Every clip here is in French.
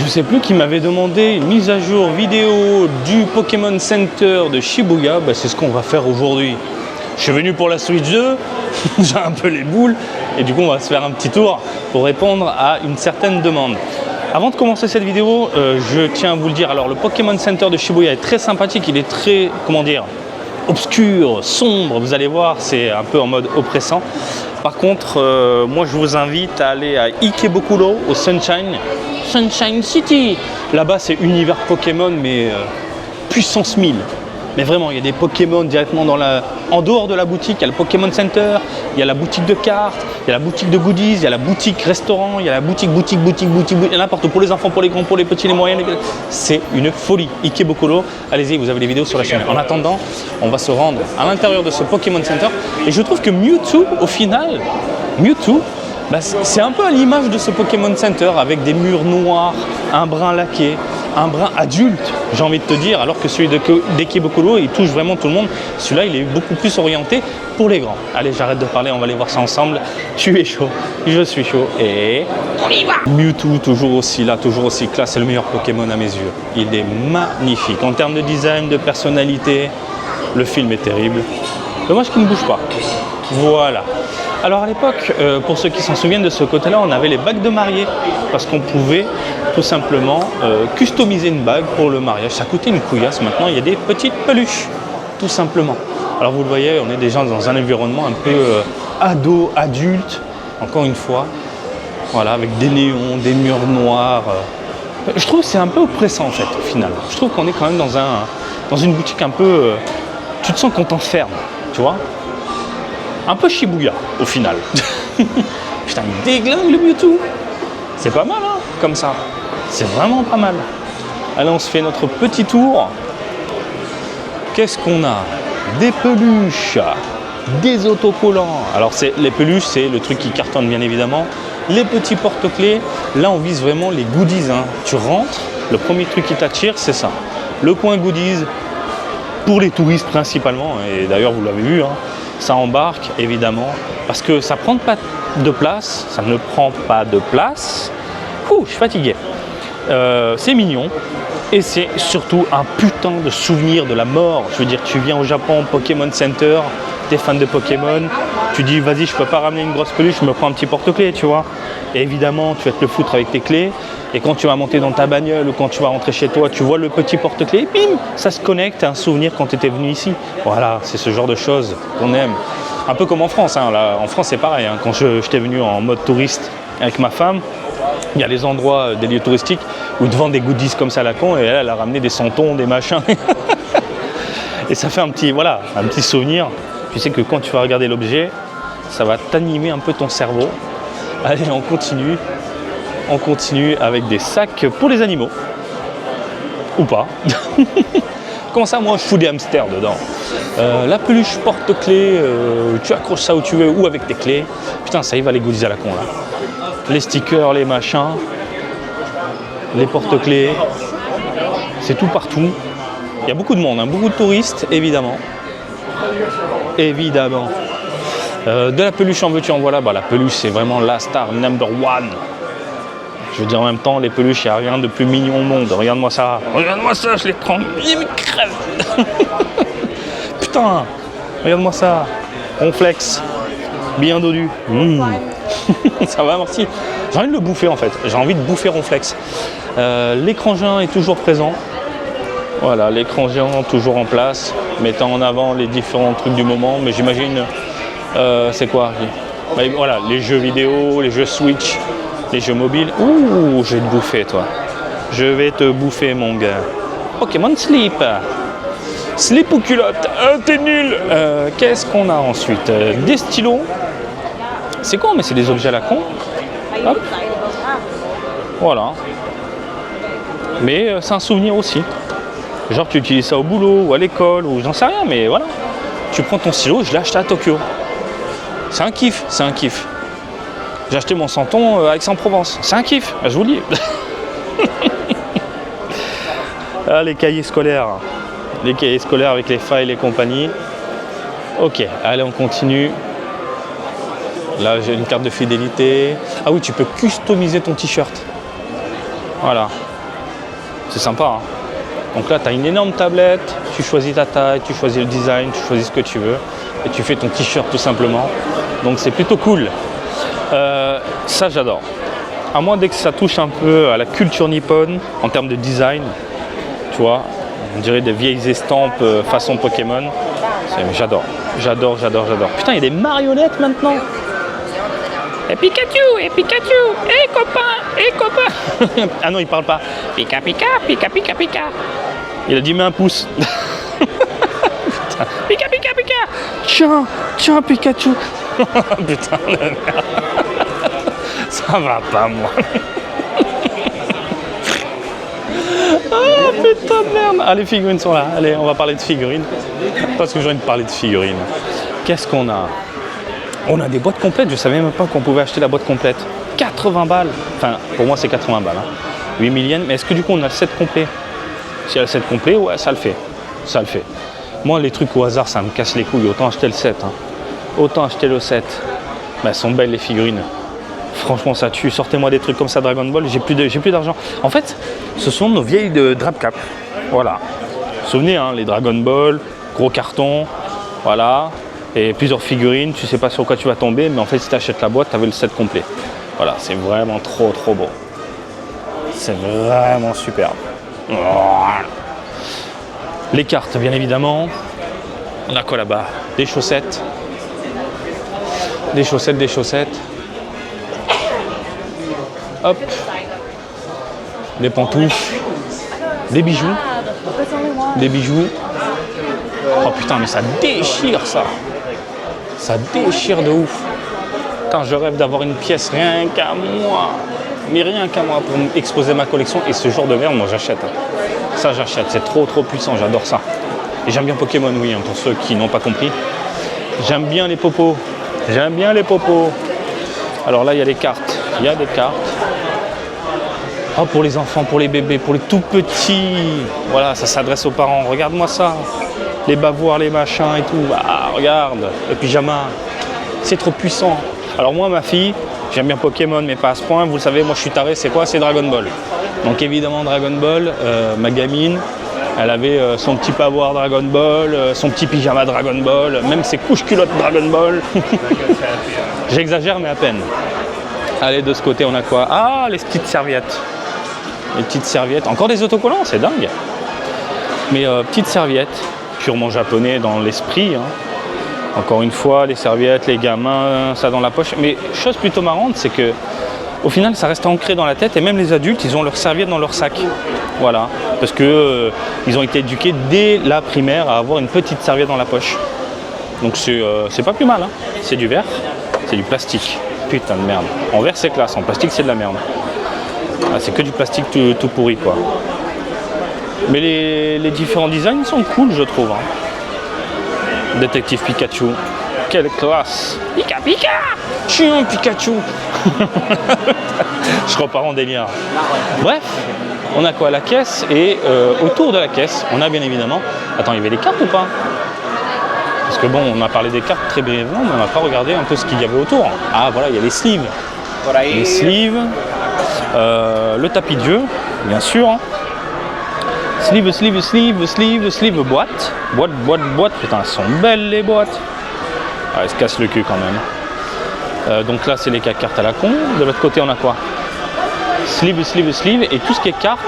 je sais plus qui m'avait demandé une mise à jour vidéo du Pokémon Center de Shibuya. Bah, c'est ce qu'on va faire aujourd'hui. Je suis venu pour la Switch 2, j'ai un peu les boules, et du coup on va se faire un petit tour pour répondre à une certaine demande. Avant de commencer cette vidéo, je tiens à vous le dire, alors le Pokémon Center de Shibuya est très sympathique, il est très, comment dire, obscur, sombre, vous allez voir, c'est un peu en mode oppressant. Par contre, moi je vous invite à aller à Ikebukuro, au Sunshine City. Là-bas c'est univers Pokémon, mais puissance 1000. Mais vraiment, il y a des Pokémon directement en dehors de la boutique. Il y a le Pokémon Center, il y a la boutique de cartes, il y a la boutique de goodies, il y a la boutique restaurant, il y a la boutique, il y a n'importe où, pour les enfants, pour les grands, pour les petits, les moyens. C'est une folie. Ikebukuro, allez-y, vous avez les vidéos sur la chaîne. En attendant, on va se rendre à l'intérieur de ce Pokémon Center. Et je trouve que Mewtwo, au final, bah, c'est un peu à l'image de ce Pokémon Center, avec des murs noirs, un brin laqué, un brin adulte, j'ai envie de te dire, alors que celui d'Ikebukuro, il touche vraiment tout le monde. Celui-là, il est beaucoup plus orienté pour les grands. Allez, j'arrête de parler, on va aller voir ça ensemble. Tu es chaud, je suis chaud et on y va. Mewtwo, toujours aussi là, toujours aussi classe, c'est le meilleur Pokémon à mes yeux. Il est magnifique. En termes de design, de personnalité, le film est terrible. Dommage qu'il ne bouge pas. Voilà. Alors à l'époque, pour ceux qui s'en souviennent de ce côté-là, on avait les bagues de mariée parce qu'on pouvait tout simplement customiser une bague pour le mariage. Ça coûtait une couillasse. Maintenant, il y a des petites peluches, tout simplement. Alors vous le voyez, on est déjà dans un environnement un peu ado, adulte, encore une fois. Voilà, avec des néons, des murs noirs. Je trouve que c'est un peu oppressant en fait, au final. Je trouve qu'on est quand même dans une boutique un peu... tu te sens qu'on t'enferme, tu vois. Un peu Shibuya, au final. Putain, il déglingue le Mewtwo. C'est pas mal, hein, comme ça. C'est vraiment pas mal. Allez, on se fait notre petit tour. Qu'est-ce qu'on a? Des peluches, des autocollants. Alors, les peluches, c'est le truc qui cartonne, bien évidemment. Les petits porte-clés. Là, on vise vraiment les goodies. Hein. Tu rentres, le premier truc qui t'attire, c'est ça. Le coin goodies, pour les touristes principalement. Et d'ailleurs, vous l'avez vu, hein. Ça embarque évidemment parce que ça prend pas de place, ça ne prend pas de place. Ouh, je suis fatigué. C'est mignon et c'est surtout un putain de souvenir de la mort. Je veux dire, tu viens au Japon, Pokémon Center, t'es fan de Pokémon, tu dis vas-y, je peux pas ramener une grosse peluche, je me prends un petit porte-clés, tu vois. Et évidemment, tu vas te le foutre avec tes clés. Et quand tu vas monter dans ta bagnole ou quand tu vas rentrer chez toi, tu vois le petit porte-clés, bim, ça se connecte à un souvenir quand tu étais venu ici. Voilà, c'est ce genre de choses qu'on aime. Un peu comme en France. Hein. Là, en France, c'est pareil. Hein. Quand j'étais venu en mode touriste avec ma femme, il y a des endroits, des lieux touristiques où te vendent des goodies comme ça à la con et elle a ramené des santons, des machins. Et ça fait un petit souvenir. Tu sais que quand tu vas regarder l'objet, ça va t'animer un peu ton cerveau. Allez, on continue. On continue avec des sacs pour les animaux. Ou pas. Comment ça, moi, je fous des hamsters dedans. La peluche porte-clés, tu accroches ça où tu veux ou avec tes clés. Putain, ça y va les goodies à la con, là. Les stickers, les machins, les porte-clés. C'est tout partout. Il y a beaucoup de monde, hein, beaucoup de touristes, évidemment. Évidemment. De la peluche en veux-tu en voilà. Bah, la peluche, c'est vraiment la star number one. Je veux dire, en même temps, les peluches, il n'y a rien de plus mignon au monde. Regarde-moi ça. Regarde-moi ça, je les prends. Il me crève. Putain, regarde-moi ça. Ronflex. Bien dodu. Ça va, merci. J'ai envie de le bouffer, en fait. J'ai envie de bouffer Ronflex. L'écran géant est toujours présent. Voilà, l'écran géant toujours en place, mettant en avant les différents trucs du moment. Mais j'imagine, c'est quoi? Voilà, les jeux vidéo, les jeux Switch. Les jeux mobiles. Ouh, je vais te bouffer, toi. Je vais te bouffer, mon gars. Pokémon Sleep. Sleep ou culotte. T'es nul. Qu'est-ce qu'on a ensuite? Des stylos. C'est con, mais c'est des objets à la con. Hop. Voilà. Mais c'est un souvenir aussi. Genre, tu utilises ça au boulot ou à l'école ou j'en sais rien, mais voilà. Tu prends ton stylo, je l'ai acheté à Tokyo. C'est un kiff, c'est un kiff. J'ai acheté mon santon à Aix-en-Provence. C'est un kiff, je vous le dis. Ah, les cahiers scolaires. Les cahiers scolaires avec les files et compagnie. Ok, allez, on continue. Là, j'ai une carte de fidélité. Ah oui, tu peux customiser ton t-shirt. Voilà. C'est sympa, hein. Donc là, tu as une énorme tablette, tu choisis ta taille, tu choisis le design, tu choisis ce que tu veux, et tu fais ton t-shirt tout simplement. Donc c'est plutôt cool. Ça, j'adore. À moins dès que ça touche un peu à la culture nippone, en termes de design, tu vois, on dirait des vieilles estampes façon Pokémon. J'adore, j'adore, j'adore, j'adore. Putain, il y a des marionnettes maintenant. Et Pikachu, et copain. Ah non, il parle pas. Pika, pika, pika, pika, pika. Il a dit mets un pouce. Putain. Pika, pika, pika. Tiens, Pikachu. Putain de merde. Ça va pas, moi. Ah, putain de merde. Ah, les figurines sont là. Allez, on va parler de figurines. Parce que j'ai envie de parler de figurines. Qu'est-ce qu'on a? On a des boîtes complètes. Je savais même pas qu'on pouvait acheter la boîte complète. 80 balles. Enfin, pour moi, c'est 80 balles. Hein. 8 000 yens. Mais est-ce que du coup, on a le set complet? Si y a le set complet, ouais, ça le fait. Ça le fait. Moi, les trucs au hasard, ça me casse les couilles. Autant acheter le set. Hein. Autant acheter le set. Bah, elles sont belles, les figurines. Franchement, ça tue. Sortez-moi des trucs comme ça, Dragon Ball. J'ai plus d'argent. En fait, ce sont nos vieilles de Drapcap. Voilà. Vous vous souvenez, hein, les Dragon Ball, gros carton. Voilà. Et plusieurs figurines. Tu sais pas sur quoi tu vas tomber. Mais en fait, si tu achètes la boîte, tu avais le set complet. Voilà. C'est vraiment trop beau. C'est vraiment superbe. Les cartes, bien évidemment. On a quoi là-bas? Des chaussettes. Des chaussettes. Hop. Des pantoufles. Des bijoux. Oh putain, mais ça déchire ça. Ça déchire de ouf. Putain, je rêve d'avoir une pièce rien qu'à moi. Mais rien qu'à moi pour exposer ma collection. Et ce genre de merde, moi j'achète. Ça j'achète, c'est trop puissant, j'adore ça. Et j'aime bien Pokémon, oui, hein, pour ceux qui n'ont pas compris. J'aime bien les popos. Alors là, il y a des cartes. Oh, pour les enfants, pour les bébés, pour les tout petits. Voilà, ça s'adresse aux parents. Regarde-moi ça. Les bavoirs, les machins et tout. Ah, regarde. Le pyjama. C'est trop puissant. Alors moi, ma fille, j'aime bien Pokémon, mais pas à ce point. Vous le savez, moi je suis taré, c'est quoi? C'est Dragon Ball. Donc évidemment, Dragon Ball, ma gamine, elle avait son petit pavoir Dragon Ball, son petit pyjama Dragon Ball, même ses couches-culottes Dragon Ball. J'exagère, mais à peine. Allez, de ce côté, on a quoi? Ah, les petites serviettes. Encore des autocollants, c'est dingue. Mais petites serviettes, purement japonais dans l'esprit. Hein. Encore une fois, les serviettes, les gamins, ça dans la poche. Mais chose plutôt marrante, c'est que au final, ça reste ancré dans la tête. Et même les adultes, ils ont leurs serviettes dans leur sac. Voilà. Parce que ils ont été éduqués dès la primaire à avoir une petite serviette dans la poche. Donc c'est pas plus mal. Hein. C'est du verre, c'est du plastique. Putain de merde. En verre, c'est classe. En plastique, c'est de la merde. Ah, c'est que du plastique tout pourri, quoi. Mais les différents designs sont cool, je trouve. Hein. Détective Pikachu. Quelle classe! Pika Pika! Tiens, Pikachu! Je repars en délire. Bref, on a quoi? La caisse, et autour de la caisse, on a bien évidemment... Attends, il y avait des cartes ou pas? Parce que bon, on a parlé des cartes très brièvement, mais on n'a pas regardé un peu ce qu'il y avait autour. Ah voilà, il y a les sleeves. Les sleeves, le tapis de jeu, bien sûr. Sleeve, boîte. Putain, elles sont belles les boîtes. Ah, elles se cassent le cul quand même. Donc là, c'est les cartes à la con. De l'autre côté, on a quoi? Sleeve. Et tout ce qui est cartes,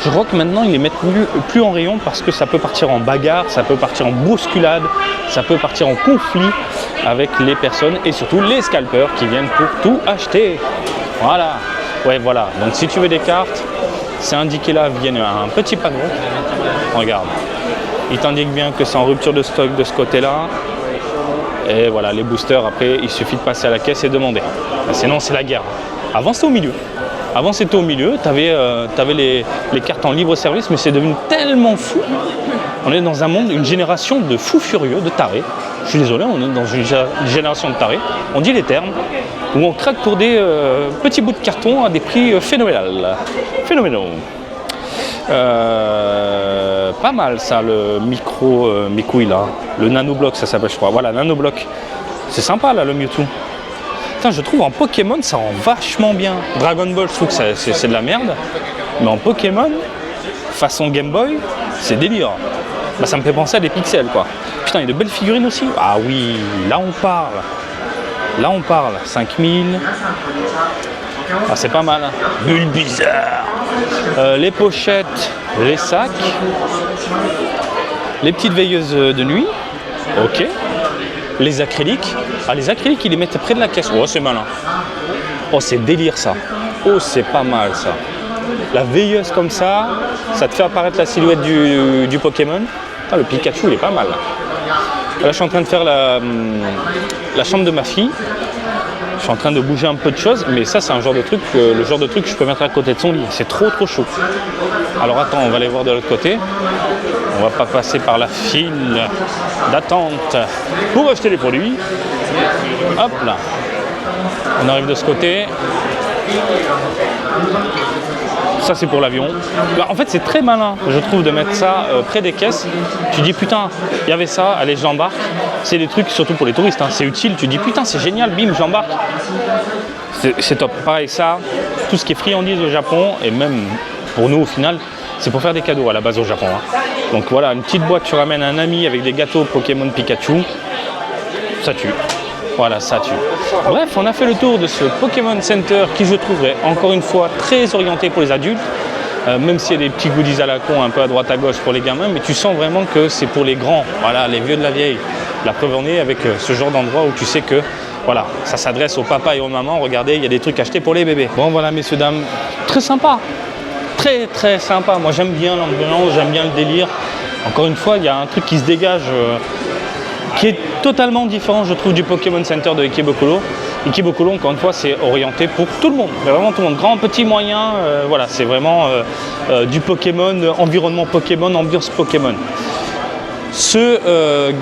je crois que maintenant, ils les mettent plus en rayon parce que ça peut partir en bagarre, ça peut partir en bousculade, ça peut partir en conflit avec les personnes et surtout les scalpers qui viennent pour tout acheter. Voilà. Ouais, voilà. Donc si tu veux des cartes, c'est indiqué là, viennent un petit panneau. Regarde. Il t'indique bien que c'est en rupture de stock de ce côté-là. Et voilà, les boosters, après, il suffit de passer à la caisse et demander. Sinon, c'est la guerre. Avant, c'était au milieu. Tu avais les cartes en libre service, mais c'est devenu tellement fou. On est dans un monde, une génération de fous furieux, de tarés. Je suis désolé, on est dans une génération de tarés. On dit les termes, où on craque pour des petits bouts de carton à des prix phénoménaux. Pas mal ça, le Mikui là, le nanobloc ça s'appelle je crois, voilà nanobloc, c'est sympa là le Mewtwo. Putain, je trouve en Pokémon ça rend vachement bien. Dragon Ball je trouve que c'est de la merde, mais en Pokémon façon Game Boy, c'est délire. Bah, ça me fait penser à des pixels quoi. Putain, il y a de belles figurines aussi. Ah oui, là on parle. Là on parle. 5000. Ah, c'est pas mal. Hein. Bulle bizarre. Les pochettes, les sacs. Les petites veilleuses de nuit. Ok. Les acryliques. Ah, les acryliques, ils les mettent près de la caisse. Oh, c'est malin. Oh, c'est délire ça. Oh, c'est pas mal ça. La veilleuse comme ça te fait apparaître la silhouette du Pokémon. Ah, le Pikachu, il est pas mal. Là, je suis en train de faire la chambre de ma fille. Je suis en train de bouger un peu de choses, mais ça, c'est un genre de truc, le genre de truc que je peux mettre à côté de son lit. C'est trop chaud. Alors attends, on va aller voir de l'autre côté. On va pas passer par la file d'attente pour acheter les produits. Hop là. On arrive de ce côté. Ça c'est pour l'avion. Bah, en fait c'est très malin je trouve de mettre ça près des caisses. Tu dis putain il y avait ça, allez je l'embarque. C'est des trucs surtout pour les touristes, hein. C'est utile, tu dis putain c'est génial, bim j'embarque. C'est top. Pareil ça, tout ce qui est friandises au Japon et même pour nous au final, c'est pour faire des cadeaux à la base au Japon. Hein. Donc voilà, une petite boîte, tu ramènes un ami avec des gâteaux Pokémon Pikachu, ça tue. Voilà, ça tue. Bref, on a fait le tour de ce Pokémon Center qui je trouverais encore une fois très orienté pour les adultes. Même s'il y a des petits goodies à la con un peu à droite à gauche pour les gamins, mais tu sens vraiment que c'est pour les grands, voilà, les vieux de la vieille. La preuve en est avec ce genre d'endroit où tu sais que voilà, ça s'adresse aux papas et aux mamans. Regardez, il y a des trucs achetés pour les bébés. Bon voilà, messieurs, dames, très sympa. Très très sympa. Moi j'aime bien l'ambiance, j'aime bien le délire. Encore une fois, il y a un truc qui se dégage qui est totalement différent, je trouve, du Pokémon Center de Ikebukuro. Ikebukuro, encore une fois, c'est orienté pour tout le monde. Mais vraiment tout le monde, grand, petit, moyen. Voilà, c'est vraiment du Pokémon, environnement Pokémon, ambiance Pokémon. Ce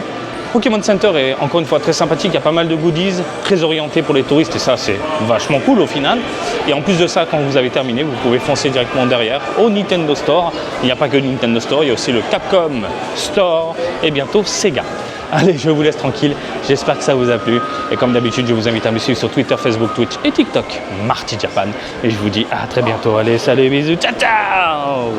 Pokémon Center est encore une fois très sympathique, il y a pas mal de goodies, très orienté pour les touristes et ça c'est vachement cool au final. Et en plus de ça, quand vous avez terminé, vous pouvez foncer directement derrière au Nintendo Store. Il n'y a pas que le Nintendo Store, il y a aussi le Capcom Store et bientôt Sega. Allez, je vous laisse tranquille, j'espère que ça vous a plu. Et comme d'habitude, je vous invite à me suivre sur Twitter, Facebook, Twitch et TikTok, Marty Japan. Et je vous dis à très bientôt. Allez, salut, bisous, ciao ciao.